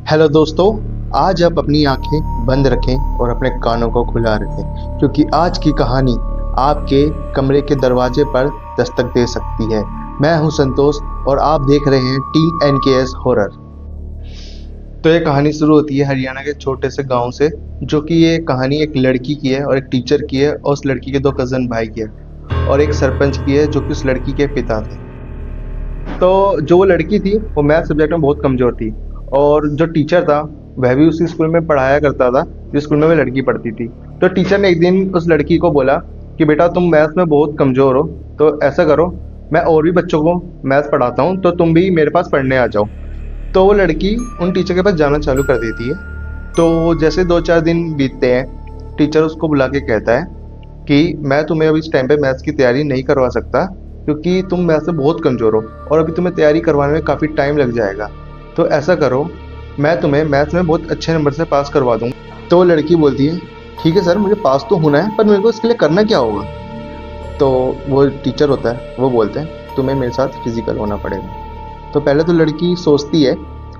Hello दोस्तों। आज आप अपनी आंखें बंद रखें और अपने कानों को खुला रखें, क्योंकि आज की कहानी आपके कमरे के दरवाजे पर दस्तक दे सकती है। मैं हूं संतोष और आप देख रहे हैं टीम एनकेएस हॉरर। तो ये कहानी शुरू होती है हरियाणा के छोटे से गांव से, जो कि ये कहानी एक लड़की की है और एक टीचर की है और उस लड़की के दो कज़न भाई की है और एक सरपंच की है जो कि उस लड़की के पिता थे। तो जो वो लड़की थी वो मैथ सब्जेक्ट में बहुत कमज़ोर थी और जो टीचर था वह भी उसी स्कूल में पढ़ाया करता था जिस स्कूल में वो लड़की पढ़ती थी। तो टीचर ने एक दिन उस लड़की को बोला कि बेटा तुम मैथ्स में बहुत कमज़ोर हो, तो ऐसा करो, मैं और भी बच्चों को मैथ्स पढ़ाता हूँ तो तुम भी मेरे पास पढ़ने आ जाओ। तो वो लड़की उन टीचर के पास जाना चालू कर देती है। तो जैसे 2-4 दिन बीतते हैं, टीचर उसको बुला के कहता है कि मैं तुम्हें अभी इस टाइम पे मैथ्स की तैयारी नहीं करवा सकता, क्योंकि तुम मैथ्स में बहुत कमज़ोर हो और अभी तुम्हें तैयारी करवाने में काफ़ी टाइम लग जाएगा। तो ऐसा करो, मैं तुम्हें मैथ्स में बहुत अच्छे नंबर से पास करवा दूँगा। तो वो लड़की बोलती है ठीक है सर, मुझे पास तो होना है, पर मेरे को इसके लिए करना क्या होगा। तो वो टीचर होता है, वो बोलते हैं तुम्हें मेरे साथ फिजिकल होना पड़ेगा। तो पहले तो लड़की सोचती है,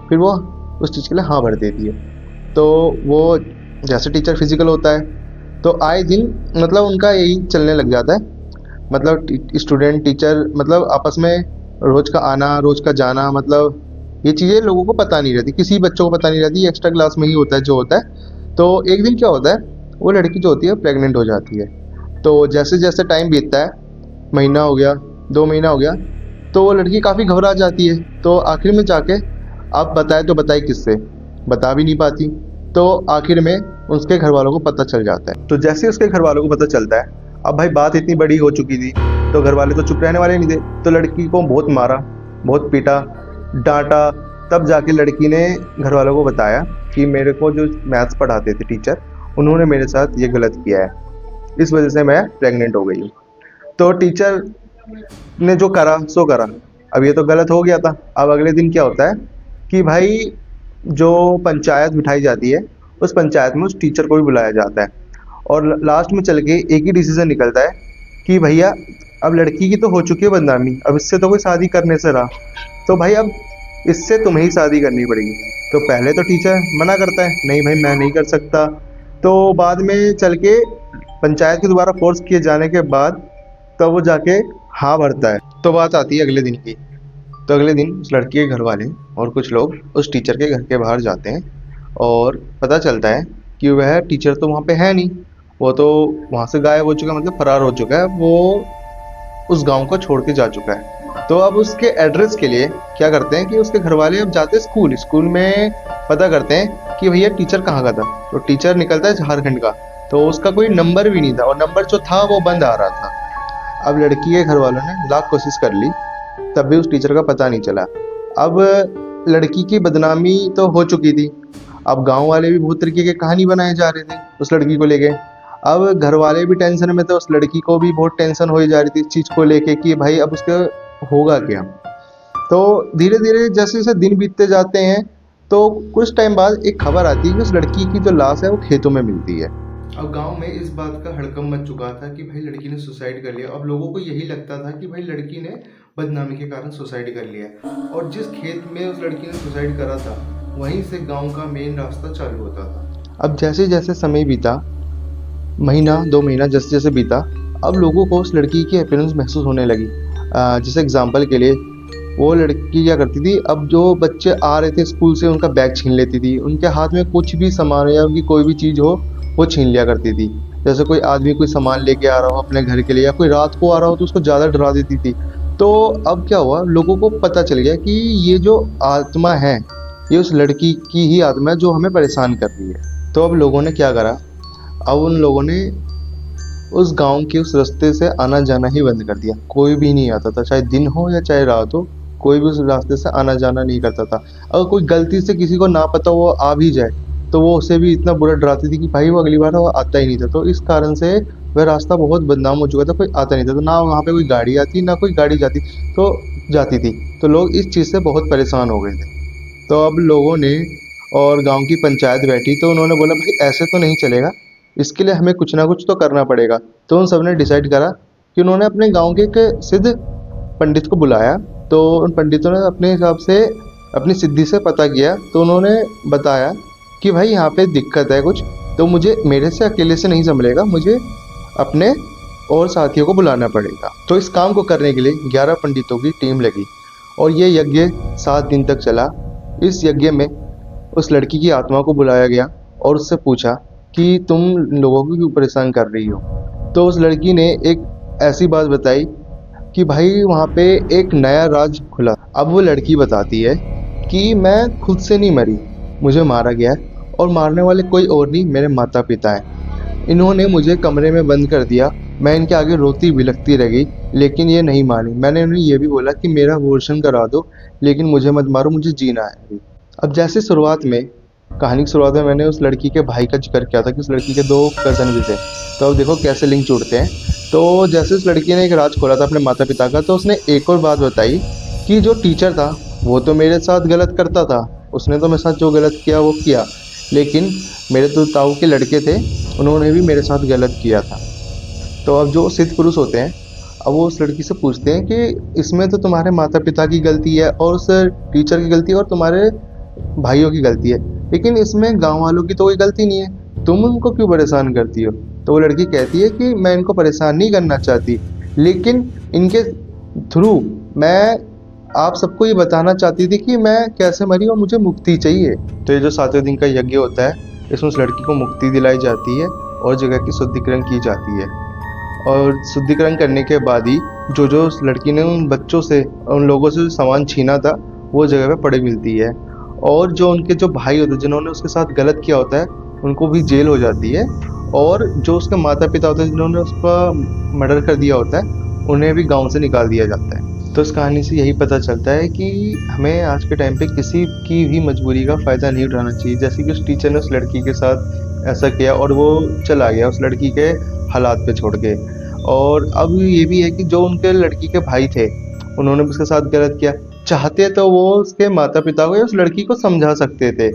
फिर वो उस चीज़ के लिए हाँ भर देती है। तो वो जैसे टीचर फिजिकल होता है तो आए दिन मतलब उनका यही चलने लग जाता है। मतलब स्टूडेंट टीचर मतलब आपस में रोज का आना रोज का जाना, मतलब ये चीज़ें लोगों को पता नहीं रहती, किसी बच्चों को पता नहीं रहती, एक्स्ट्रा क्लास में ही होता है जो होता है। तो एक दिन क्या होता है, वो लड़की जो होती है प्रेग्नेंट हो जाती है। तो जैसे जैसे टाइम बीतता है, महीना हो गया, 2 महीना हो गया, तो वो लड़की काफ़ी घबरा जाती है। तो आखिर में जाके आप बताए तो बताए किससे, बता भी नहीं पाती। तो आखिर में उसके घर वालों को पता चल जाता है। तो जैसे उसके घर वालों को पता चलता है, अब भाई बात इतनी बड़ी हो चुकी थी तो घर वाले तो चुप रहने वाले नहीं थे। तो लड़की को बहुत मारा, बहुत पीटा, डांटा। तब जाके लड़की ने घर वालों को बताया कि मेरे को जो मैथ्स पढ़ाते थे टीचर, उन्होंने मेरे साथ ये गलत किया है, इस वजह से मैं प्रेग्नेंट हो गई हूँ। तो टीचर ने जो करा सो करा। अब ये तो गलत हो गया था। अब अगले दिन क्या होता है कि भाई जो पंचायत बिठाई जाती है, उस पंचायत में उस टीचर को भी बुलाया जाता है और लास्ट में चल के एक ही डिसीजन निकलता है कि भैया अब लड़की की तो हो चुकी है बदनामी, अब इससे तो कोई शादी करने से रहा, तो भाई अब इससे तुम्हें ही शादी करनी पड़ेगी। तो पहले तो टीचर मना करता है, नहीं भाई मैं नहीं कर सकता। तो बाद में चल के पंचायत के दोबारा फोर्स किए जाने के बाद तब वो जाके हाँ भरता है। तो बात आती है अगले दिन की। तो अगले दिन उस लड़की के घर वाले और कुछ लोग उस टीचर के घर के बाहर जाते हैं और पता चलता है कि वह टीचर तो वहाँ पे है नहीं, वो तो वहाँ से गायब हो चुका है, मतलब फरार हो चुका है, वो उस गांव को छोड़ के जा चुका है। तो अब उसके एड्रेस के लिए क्या करते हैं कि उसके घर वाले अब जाते हैं स्कूल स्कूल में पता करते हैं कि भैया टीचर कहाँ का था। तो टीचर निकलता है झारखंड का, तो उसका कोई नंबर भी नहीं था और नंबर जो था वो बंद आ रहा था। अब लड़की के घर वालों ने लाख कोशिश कर ली, तब भी उस टीचर का पता नहीं चला। अब लड़की की बदनामी तो हो चुकी थी, अब गांव वाले भी बहुत तरीके की कहानी बनाए जा रहे थे उस लड़की को लेके। अब घर वाले भी टेंशन में थे, उस लड़की को भी बहुत टेंशन हो जा रही थी इस चीज़ को लेके कि भाई अब उसका होगा क्या। तो धीरे धीरे जैसे जैसे दिन बीतते जाते हैं, तो कुछ टाइम बाद एक खबर आती है कि उस लड़की की जो लाश है वो खेतों में मिलती है। अब गांव में इस बात का हड़कंप मच चुका था कि भाई लड़की ने सुसाइड कर लिया। अब लोगों को यही लगता था कि भाई लड़की ने बदनामी के कारण सुसाइड कर लिया, और जिस खेत में उस लड़की ने सुसाइड करा था वहीं से गांव का मेन रास्ता चालू होता था। अब जैसे जैसे समय बीता, महीना 2 महीना जैसे जैसे बीता, अब लोगों को उस लड़की की अपीयरेंस महसूस होने लगी। जैसे एग्जांपल के लिए वो लड़की क्या करती थी, अब जो बच्चे आ रहे थे स्कूल से उनका बैग छीन लेती थी, उनके हाथ में कुछ भी सामान या उनकी कोई भी चीज़ हो वो छीन लिया करती थी। जैसे कोई आदमी कोई सामान लेके आ रहा हो अपने घर के लिए या कोई रात को आ रहा हो तो उसको ज़्यादा डरा देती थी। तो अब क्या हुआ, लोगों को पता चल गया कि ये जो आत्मा है ये उस लड़की की ही आत्मा है जो हमें परेशान कर रही है। तो अब लोगों ने क्या करा, अब उन लोगों ने उस गांव के उस रास्ते से आना जाना ही बंद कर दिया। कोई भी नहीं आता था, चाहे दिन हो या चाहे रात हो, कोई भी उस रास्ते से आना जाना नहीं करता था। अगर कोई गलती से किसी को ना पता वो आ भी जाए तो वो उसे भी इतना बुरा डराती थी कि भाई वो अगली बार वो आता ही नहीं था। तो इस कारण से वह रास्ता बहुत बदनाम हो चुका था, कोई आता नहीं था। तो ना वहाँ पे कोई गाड़ी आती ना कोई गाड़ी जाती थी। तो लोग इस चीज़ से बहुत परेशान हो गए थे। तो अब लोगों ने और गांव की पंचायत बैठी तो उन्होंने बोला भाई ऐसे तो नहीं चलेगा, इसके लिए हमें कुछ ना कुछ तो करना पड़ेगा। तो उन सब ने डिसाइड करा कि उन्होंने अपने गांव के एक सिद्ध पंडित को बुलाया। तो उन पंडितों ने अपने हिसाब से अपनी सिद्धि से पता किया तो उन्होंने बताया कि भाई यहाँ पे दिक्कत है कुछ, तो मुझे मेरे से अकेले से नहीं संभलेगा, मुझे अपने और साथियों को बुलाना पड़ेगा। तो इस काम को करने के लिए 11 पंडितों की टीम लगी और ये यज्ञ 7 दिन तक चला। इस यज्ञ में उस लड़की की आत्मा को बुलाया गया और उससे पूछा कि तुम लोगों को क्यों परेशान कर रही हो। तो उस लड़की ने एक ऐसी बात बताई कि भाई वहाँ पे एक नया राज खुला। अब वो लड़की बताती है कि मैं खुद से नहीं मरी, मुझे मारा गया है और मारने वाले कोई और नहीं, मेरे माता पिता हैं। इन्होंने मुझे कमरे में बंद कर दिया, मैं इनके आगे रोती बिलखती रह गई, लेकिन ये नहीं मानी। मैंने उन्हें ये भी बोला कि मेरा अबॉर्शन करा दो, लेकिन मुझे मत मारो, मुझे जीना है अभी। अब जैसे कहानी की शुरुआत में मैंने उस लड़की के भाई का जिक्र किया था कि उस लड़की के 2 कज़न भी थे, तो अब देखो कैसे लिंक जुड़ते हैं। तो जैसे उस लड़की ने एक राज खोला था अपने माता पिता का, तो उसने एक और बात बताई कि जो टीचर था वो तो मेरे साथ गलत करता था, उसने तो मेरे साथ जो गलत किया वो किया, लेकिन मेरे तो ताऊ के लड़के थे, उन्होंने भी मेरे साथ गलत किया था। तो अब जो सिद्ध पुरुष होते हैं, अब वो उस लड़की से पूछते हैं कि इसमें तो तुम्हारे माता पिता की गलती है और उस टीचर की गलती है और तुम्हारे भाइयों की गलती है, लेकिन इसमें गांव वालों की तो कोई गलती नहीं है, तुम उनको क्यों परेशान करती हो। तो वो लड़की कहती है कि मैं इनको परेशान नहीं करना चाहती, लेकिन इनके थ्रू मैं आप सबको ये बताना चाहती थी कि मैं कैसे मरी और मुझे मुक्ति चाहिए। तो ये जो 7वें दिन का यज्ञ होता है, इसमें उस लड़की को मुक्ति दिलाई जाती है और जगह की शुद्धिकरण की जाती है। और शुद्धिकरण करने के बाद ही जो उस लड़की ने उन बच्चों से, उन लोगों से जो सामान छीना था, वो जगह पे पड़ी मिलती है। और जो उनके जो भाई होते हैं जिन्होंने उसके साथ गलत किया होता है, उनको भी जेल हो जाती है। और जो उसके माता पिता होते हैं जिन्होंने उसका मर्डर कर दिया होता है, उन्हें भी गांव से निकाल दिया जाता है। तो इस कहानी से यही पता चलता है कि हमें आज के टाइम पे किसी की भी मजबूरी का फ़ायदा नहीं उठाना चाहिए। जैसे कि उस टीचर ने उस लड़की के साथ ऐसा किया और वो चला गया उस लड़की के हालात पे छोड़ के। और अब ये भी है कि जो उनके लड़की के भाई थे, उन्होंने भी उसके साथ गलत किया, चाहते तो वो उसके माता पिता को या उस लड़की को समझा सकते थे।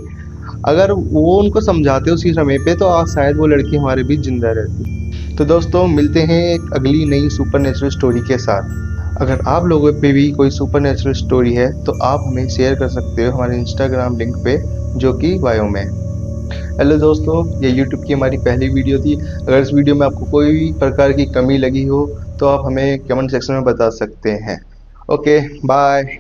अगर वो उनको समझाते उसी समय पे, तो आज शायद वो लड़की हमारे बीच जिंदा रहती। तो दोस्तों, मिलते हैं एक अगली नई सुपर नेचुरल स्टोरी के साथ। अगर आप लोगों पे भी कोई सुपर नेचुरल स्टोरी है तो आप हमें शेयर कर सकते हो हमारे इंस्टाग्राम लिंक पे, जो कि बायो में है। हेलो दोस्तों, ये यूट्यूब की हमारी पहली वीडियो थी। अगर इस वीडियो में आपको कोई भी प्रकार की कमी लगी हो तो आप हमें कमेंट सेक्शन में बता सकते हैं। Okay, bye.